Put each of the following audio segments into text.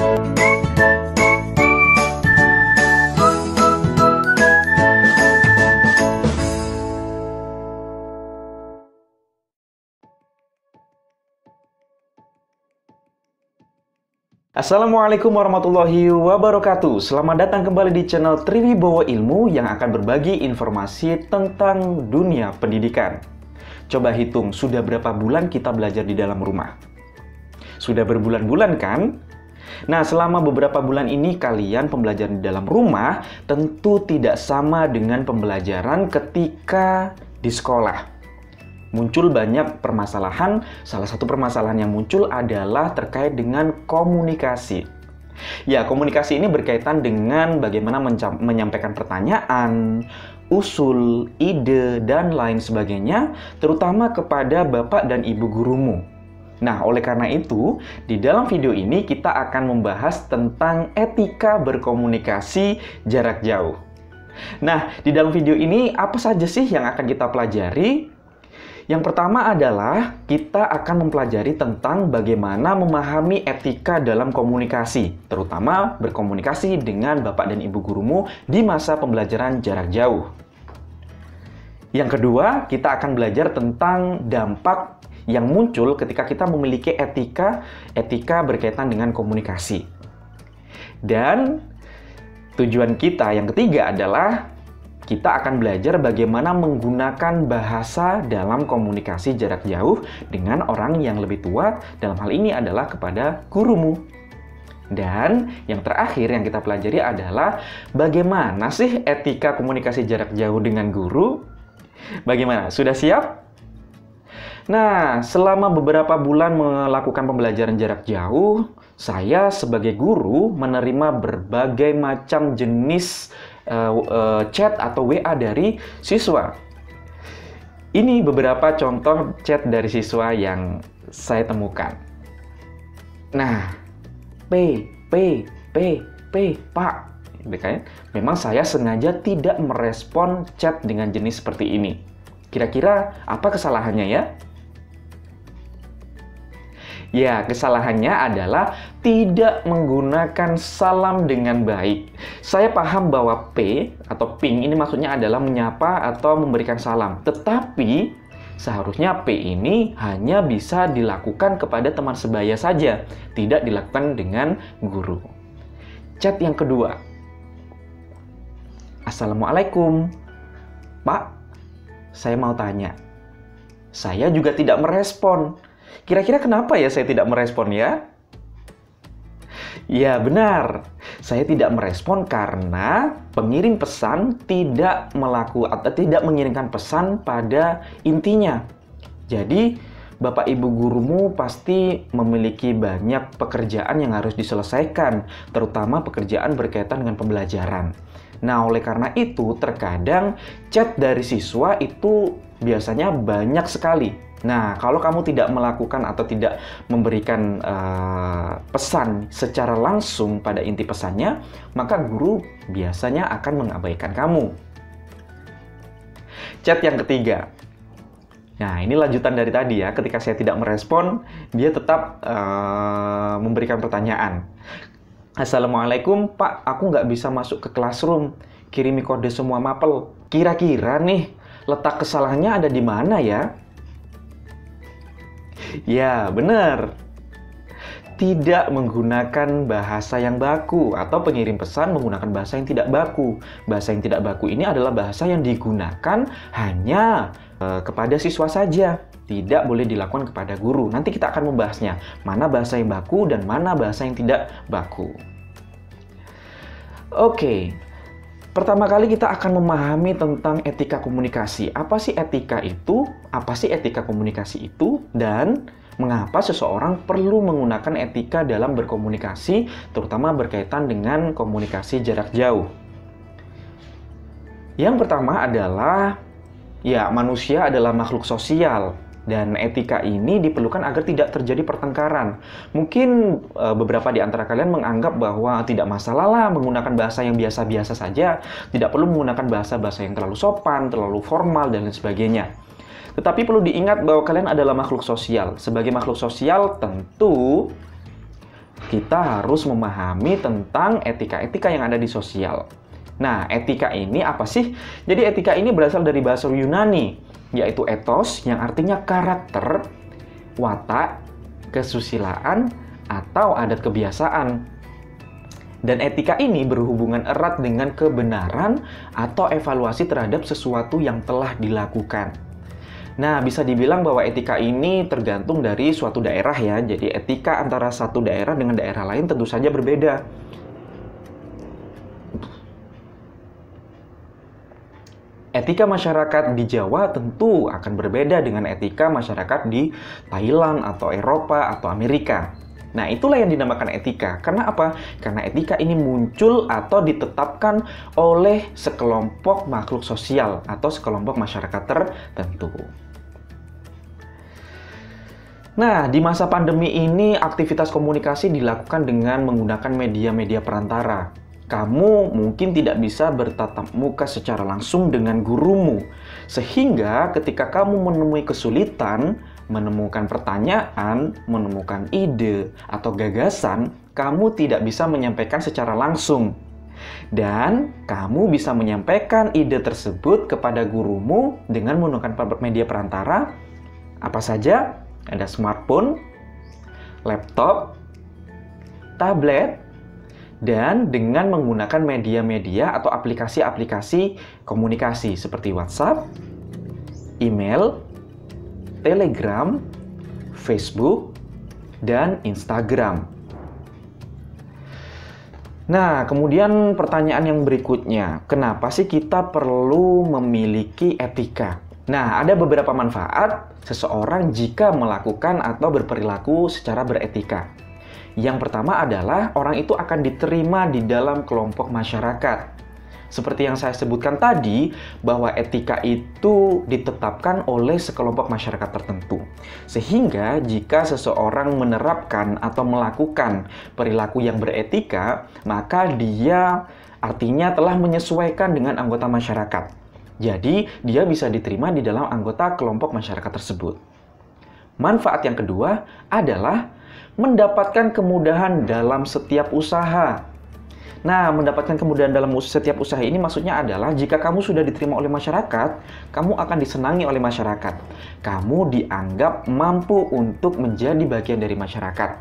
Assalamualaikum warahmatullahi wabarakatuh. Selamat datang kembali di channel Triwibowo Ilmu yang akan berbagi informasi tentang dunia pendidikan. Coba hitung, sudah berapa bulan kita belajar di dalam rumah? Sudah berbulan-bulan kan? Nah, selama beberapa bulan ini kalian pembelajaran di dalam rumah tentu tidak sama dengan pembelajaran ketika di sekolah. Muncul banyak permasalahan. Salah satu permasalahan yang muncul adalah terkait dengan komunikasi. Ya, komunikasi ini berkaitan dengan bagaimana menyampaikan pertanyaan, usul, ide, dan lain sebagainya, terutama kepada bapak dan ibu gurumu. Nah, oleh karena itu, di dalam video ini kita akan membahas tentang etika berkomunikasi jarak jauh. Nah, di dalam video ini apa saja sih yang akan kita pelajari? Yang pertama adalah kita akan mempelajari tentang bagaimana memahami etika dalam komunikasi, terutama berkomunikasi dengan bapak dan ibu gurumu di masa pembelajaran jarak jauh. Yang kedua, kita akan belajar tentang dampak yang muncul ketika kita memiliki etika berkaitan dengan komunikasi. Dan tujuan kita yang ketiga adalah kita akan belajar bagaimana menggunakan bahasa dalam komunikasi jarak jauh dengan orang yang lebih tua, dalam hal ini adalah kepada gurumu. Dan yang terakhir yang kita pelajari adalah bagaimana sih etika komunikasi jarak jauh dengan guru? Bagaimana? Sudah siap? Nah, selama beberapa bulan melakukan pembelajaran jarak jauh, saya sebagai guru menerima berbagai macam jenis chat atau WA dari siswa. Ini beberapa contoh chat dari siswa yang saya temukan. Nah, Pak. Memang saya sengaja tidak merespon chat dengan jenis seperti ini. Kira-kira apa kesalahannya ya? Ya, kesalahannya adalah tidak menggunakan salam dengan baik. Saya paham bahwa P atau ping ini maksudnya adalah menyapa atau memberikan salam. Tetapi, seharusnya P ini hanya bisa dilakukan kepada teman sebaya saja, tidak dilakukan dengan guru. Chat yang kedua. Assalamualaikum. Pak, saya mau tanya. Saya juga tidak merespon. Kira-kira kenapa ya saya tidak merespon ya? Ya benar, saya tidak merespon karena pengirim pesan tidak mengirimkan pesan pada intinya. Jadi, Bapak Ibu gurumu pasti memiliki banyak pekerjaan yang harus diselesaikan, terutama pekerjaan berkaitan dengan pembelajaran. Nah, oleh karena itu, terkadang chat dari siswa itu biasanya banyak sekali. Nah, kalau kamu tidak melakukan atau tidak memberikan pesan secara langsung pada inti pesannya, maka guru biasanya akan mengabaikan kamu. Chat yang ketiga. Nah, ini lanjutan dari tadi ya. Ketika saya tidak merespon, dia tetap memberikan pertanyaan. Assalamualaikum, Pak. Aku nggak bisa masuk ke classroom. Kirimi kode semua mapel. Kira-kira nih, letak kesalahannya ada di mana ya? Ya, benar. Tidak menggunakan bahasa yang baku atau pengirim pesan menggunakan bahasa yang tidak baku. Bahasa yang tidak baku ini adalah bahasa yang digunakan hanya kepada siswa saja. Tidak boleh dilakukan kepada guru. Nanti kita akan membahasnya. Mana bahasa yang baku dan mana bahasa yang tidak baku. Oke. Pertama kali kita akan memahami tentang etika komunikasi. Apa sih etika itu? Apa sih etika komunikasi itu? Dan mengapa seseorang perlu menggunakan etika dalam berkomunikasi, terutama berkaitan dengan komunikasi jarak jauh? Yang pertama adalah, ya, manusia adalah makhluk sosial. Dan etika ini diperlukan agar tidak terjadi pertengkaran. Mungkin beberapa di antara kalian menganggap bahwa tidak masalah lah menggunakan bahasa yang biasa-biasa saja. Tidak perlu menggunakan bahasa-bahasa yang terlalu sopan, terlalu formal, dan lain sebagainya. Tetapi perlu diingat bahwa kalian adalah makhluk sosial. Sebagai makhluk sosial tentu kita harus memahami tentang etika-etika yang ada di sosial. Nah, etika ini apa sih? Jadi etika ini berasal dari bahasa Yunani, yaitu ethos yang artinya karakter, watak, kesusilaan, atau adat kebiasaan. Dan etika ini berhubungan erat dengan kebenaran atau evaluasi terhadap sesuatu yang telah dilakukan. Nah, bisa dibilang bahwa etika ini tergantung dari suatu daerah ya. Jadi etika antara satu daerah dengan daerah lain tentu saja berbeda. Etika masyarakat di Jawa tentu akan berbeda dengan etika masyarakat di Thailand atau Eropa atau Amerika. Nah, itulah yang dinamakan etika. Karena apa? Karena etika ini muncul atau ditetapkan oleh sekelompok makhluk sosial atau sekelompok masyarakat tertentu. Nah, di masa pandemi ini aktivitas komunikasi dilakukan dengan menggunakan media-media perantara. Kamu mungkin tidak bisa bertatap muka secara langsung dengan gurumu. Sehingga ketika kamu menemui kesulitan, menemukan pertanyaan, menemukan ide, atau gagasan, kamu tidak bisa menyampaikan secara langsung. Dan kamu bisa menyampaikan ide tersebut kepada gurumu dengan menggunakan media perantara. Apa saja? Ada smartphone, laptop, tablet, dan dengan menggunakan media-media atau aplikasi-aplikasi komunikasi seperti WhatsApp, email, Telegram, Facebook, dan Instagram. Nah, kemudian pertanyaan yang berikutnya, kenapa sih kita perlu memiliki etika? Nah, ada beberapa manfaat seseorang jika melakukan atau berperilaku secara beretika. Yang pertama adalah orang itu akan diterima di dalam kelompok masyarakat. Seperti yang saya sebutkan tadi, bahwa etika itu ditetapkan oleh sekelompok masyarakat tertentu. Sehingga jika seseorang menerapkan atau melakukan perilaku yang beretika, maka dia artinya telah menyesuaikan dengan anggota masyarakat. Jadi, dia bisa diterima di dalam anggota kelompok masyarakat tersebut. Manfaat yang kedua adalah mendapatkan kemudahan dalam setiap usaha. Nah, mendapatkan kemudahan dalam setiap usaha ini maksudnya adalah jika kamu sudah diterima oleh masyarakat, kamu akan disenangi oleh masyarakat. Kamu dianggap mampu untuk menjadi bagian dari masyarakat.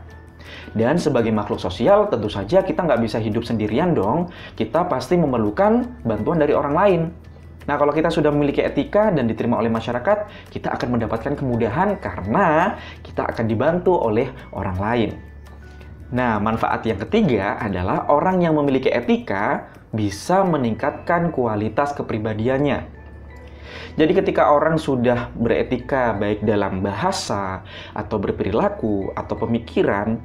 Dan sebagai makhluk sosial, tentu saja kita nggak bisa hidup sendirian dong. Kita pasti memerlukan bantuan dari orang lain. Nah, kalau kita sudah memiliki etika dan diterima oleh masyarakat, kita akan mendapatkan kemudahan karena kita akan dibantu oleh orang lain. Nah, manfaat yang ketiga adalah orang yang memiliki etika bisa meningkatkan kualitas kepribadiannya. Jadi ketika orang sudah beretika baik dalam bahasa, atau berperilaku, atau pemikiran,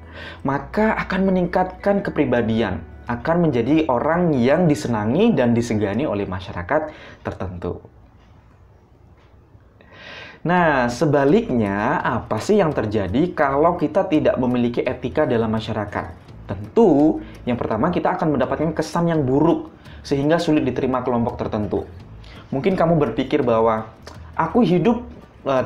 maka akan meningkatkan kepribadian. Akan menjadi orang yang disenangi dan disegani oleh masyarakat tertentu. Nah, sebaliknya, apa sih yang terjadi kalau kita tidak memiliki etika dalam masyarakat? Tentu, yang pertama kita akan mendapatkan kesan yang buruk, sehingga sulit diterima kelompok tertentu. Mungkin kamu berpikir bahwa, aku hidup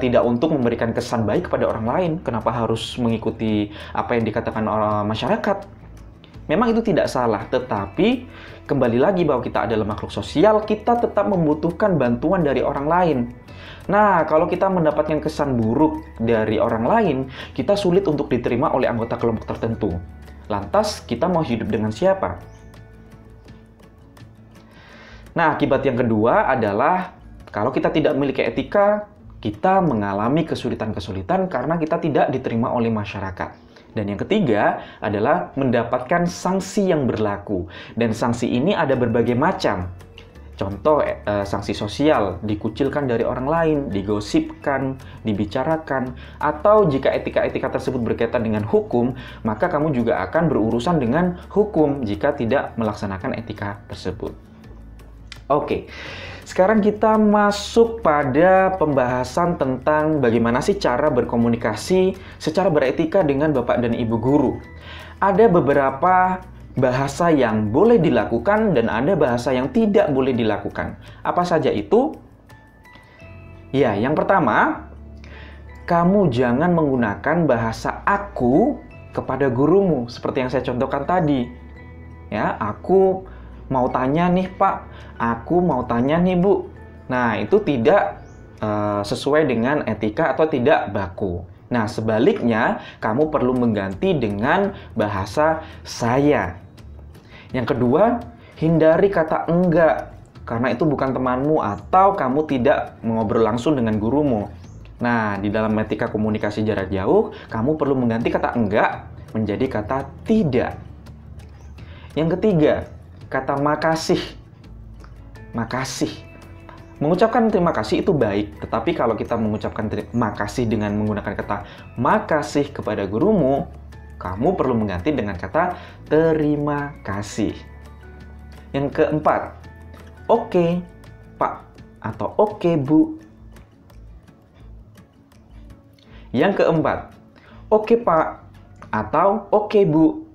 tidak untuk memberikan kesan baik kepada orang lain, kenapa harus mengikuti apa yang dikatakan oleh masyarakat? Memang itu tidak salah, tetapi kembali lagi bahwa kita adalah makhluk sosial, kita tetap membutuhkan bantuan dari orang lain. Nah, kalau kita mendapatkan kesan buruk dari orang lain, kita sulit untuk diterima oleh anggota kelompok tertentu. Lantas, kita mau hidup dengan siapa? Nah, akibat yang kedua adalah kalau kita tidak memiliki etika, kita mengalami kesulitan-kesulitan karena kita tidak diterima oleh masyarakat. Dan yang ketiga adalah mendapatkan sanksi yang berlaku. Dan sanksi ini ada berbagai macam. Contoh, sanksi sosial, dikucilkan dari orang lain, digosipkan, dibicarakan, atau jika etika-etika tersebut berkaitan dengan hukum, maka kamu juga akan berurusan dengan hukum jika tidak melaksanakan etika tersebut. Oke, sekarang kita masuk pada pembahasan tentang bagaimana sih cara berkomunikasi secara beretika dengan Bapak dan Ibu guru. Ada beberapa bahasa yang boleh dilakukan dan ada bahasa yang tidak boleh dilakukan. Apa saja itu? Ya, yang pertama, kamu jangan menggunakan bahasa aku kepada gurumu, seperti yang saya contohkan tadi. Ya, aku mau tanya nih Pak, aku mau tanya nih Bu. Nah, itu tidak sesuai dengan etika atau tidak baku. Nah, sebaliknya, kamu perlu mengganti dengan bahasa saya. Yang kedua, hindari kata enggak, karena itu bukan temanmu atau kamu tidak mengobrol langsung dengan gurumu. Nah, di dalam etika komunikasi jarak jauh, kamu perlu mengganti kata enggak menjadi kata tidak. Yang ketiga, kata makasih. Makasih. Mengucapkan terima kasih itu baik, tetapi kalau kita mengucapkan terima kasih dengan menggunakan kata makasih kepada gurumu, kamu perlu mengganti dengan kata terima kasih. Yang keempat, oke, Pak, atau oke, Bu. Yang keempat, oke, Pak, atau oke, Bu.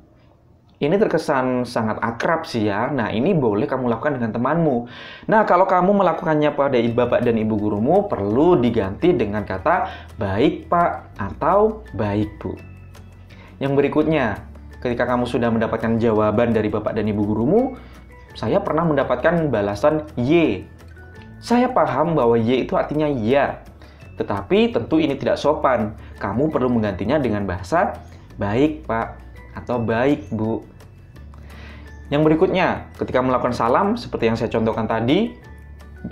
Ini terkesan sangat akrab sih ya. Nah, ini boleh kamu lakukan dengan temanmu. Nah, kalau kamu melakukannya pada bapak dan ibu gurumu, perlu diganti dengan kata baik Pak atau baik Bu. Yang berikutnya, ketika kamu sudah mendapatkan jawaban dari bapak dan ibu gurumu, saya pernah mendapatkan balasan Y. Saya paham bahwa Y itu artinya ya. Tetapi tentu ini tidak sopan. Kamu perlu menggantinya dengan bahasa baik Pak atau baik Bu. Yang berikutnya, ketika melakukan salam seperti yang saya contohkan tadi,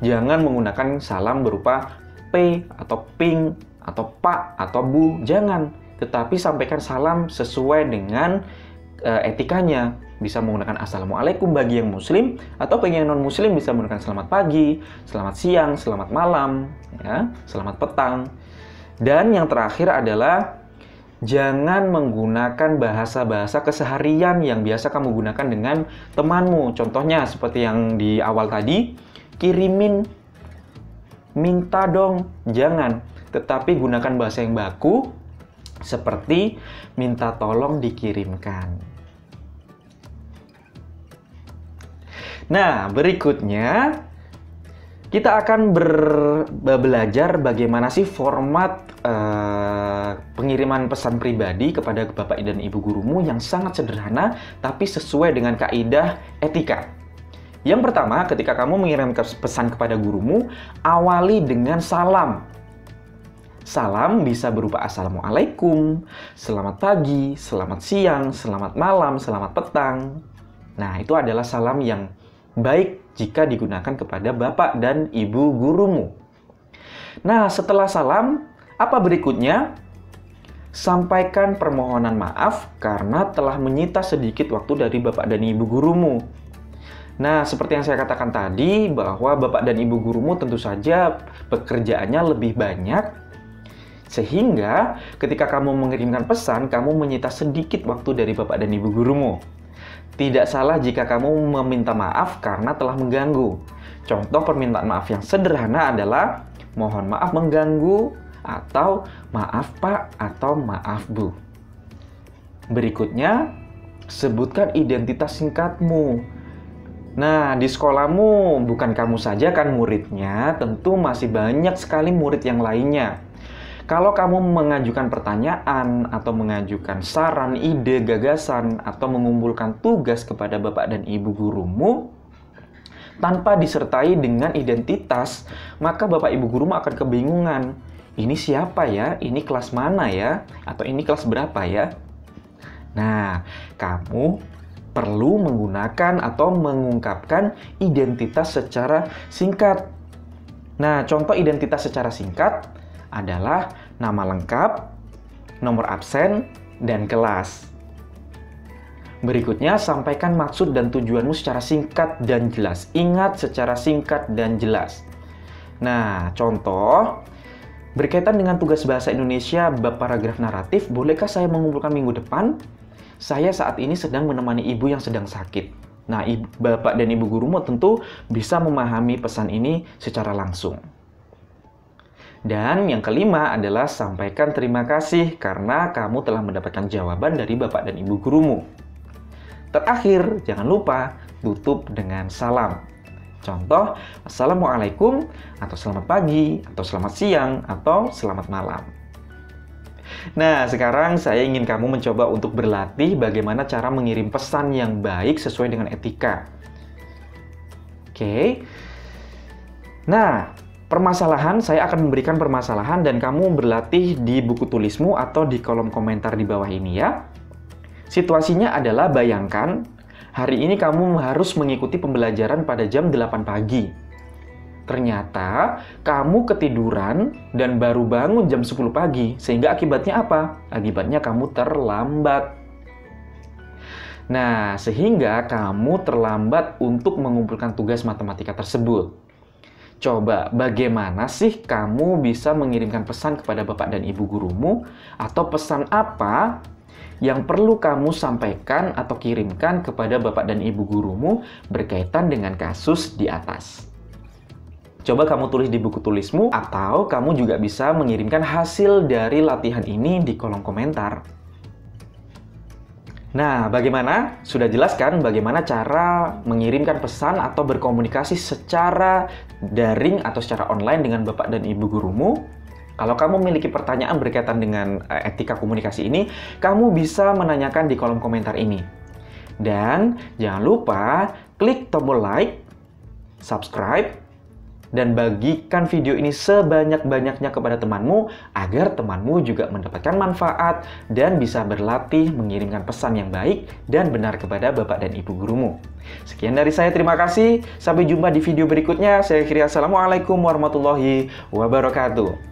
jangan menggunakan salam berupa P atau ping atau Pak atau Bu, jangan. Tetapi sampaikan salam sesuai dengan etikanya. Bisa menggunakan Assalamualaikum bagi yang muslim, atau bagi yang non muslim bisa menggunakan selamat pagi, selamat siang, selamat malam, ya, selamat petang. Dan yang terakhir adalah jangan menggunakan bahasa-bahasa keseharian yang biasa kamu gunakan dengan temanmu. Contohnya seperti yang di awal tadi, kirimin, minta dong, jangan. Tetapi gunakan bahasa yang baku seperti minta tolong dikirimkan. Nah, berikutnya kita akan belajar bagaimana sih format pengiriman pesan pribadi kepada bapak dan ibu gurumu yang sangat sederhana tapi sesuai dengan kaidah etika. Yang pertama, ketika kamu mengirim pesan kepada gurumu, awali dengan salam. Salam bisa berupa Assalamualaikum, selamat pagi, selamat siang, selamat malam, selamat petang. Nah, itu adalah salam yang baik jika digunakan kepada bapak dan ibu gurumu. Nah, setelah salam, apa berikutnya? Sampaikan permohonan maaf karena telah menyita sedikit waktu dari bapak dan ibu gurumu. Nah, seperti yang saya katakan tadi, bahwa bapak dan ibu gurumu tentu saja pekerjaannya lebih banyak, sehingga ketika kamu mengirimkan pesan, kamu menyita sedikit waktu dari bapak dan ibu gurumu. Tidak salah jika kamu meminta maaf karena telah mengganggu. Contoh permintaan maaf yang sederhana adalah mohon maaf mengganggu, atau maaf Pak, atau maaf Bu. Berikutnya, sebutkan identitas singkatmu. Nah, di sekolahmu bukan kamu saja kan muridnya, tentu masih banyak sekali murid yang lainnya. Kalau kamu mengajukan pertanyaan atau mengajukan saran, ide, gagasan, atau mengumpulkan tugas kepada bapak dan ibu gurumu tanpa disertai dengan identitas, maka bapak ibu gurumu akan kebingungan. Ini siapa ya? Ini kelas mana ya? Atau ini kelas berapa ya? Nah, kamu perlu menggunakan atau mengungkapkan identitas secara singkat. Nah, contoh identitas secara singkat adalah nama lengkap, nomor absen, dan kelas. Berikutnya, sampaikan maksud dan tujuanmu secara singkat dan jelas. Ingat, secara singkat dan jelas. Nah, contoh, berkaitan dengan tugas bahasa Indonesia bab paragraf naratif, bolehkah saya mengumpulkan minggu depan? Saya saat ini sedang menemani ibu yang sedang sakit. Nah, bapak dan ibu gurumu tentu bisa memahami pesan ini secara langsung. Dan yang kelima adalah sampaikan terima kasih karena kamu telah mendapatkan jawaban dari bapak dan ibu gurumu. Terakhir, jangan lupa tutup dengan salam. Contoh, Assalamualaikum, atau selamat pagi, atau selamat siang, atau selamat malam. Nah, sekarang saya ingin kamu mencoba untuk berlatih bagaimana cara mengirim pesan yang baik sesuai dengan etika. Oke. Nah, saya akan memberikan permasalahan dan kamu berlatih di buku tulismu atau di kolom komentar di bawah ini ya. Situasinya adalah bayangkan, hari ini kamu harus mengikuti pembelajaran pada jam 8 pagi. Ternyata kamu ketiduran dan baru bangun jam 10 pagi, sehingga akibatnya apa? Akibatnya kamu terlambat. Nah, sehingga kamu terlambat untuk mengumpulkan tugas matematika tersebut. Coba, bagaimana sih kamu bisa mengirimkan pesan kepada bapak dan ibu gurumu? Atau pesan apa yang perlu kamu sampaikan atau kirimkan kepada bapak dan ibu gurumu berkaitan dengan kasus di atas? Coba kamu tulis di buku tulismu, atau kamu juga bisa mengirimkan hasil dari latihan ini di kolom komentar. Nah, bagaimana? Sudah jelas kan bagaimana cara mengirimkan pesan atau berkomunikasi secara daring atau secara online dengan bapak dan ibu gurumu? Kalau kamu memiliki pertanyaan berkaitan dengan etika komunikasi ini, kamu bisa menanyakan di kolom komentar ini. Dan jangan lupa klik tombol like, subscribe, dan bagikan video ini sebanyak-banyaknya kepada temanmu agar temanmu juga mendapatkan manfaat dan bisa berlatih mengirimkan pesan yang baik dan benar kepada bapak dan ibu gurumu. Sekian dari saya, terima kasih. Sampai jumpa di video berikutnya. Saya akhiri, assalamualaikum warahmatullahi wabarakatuh.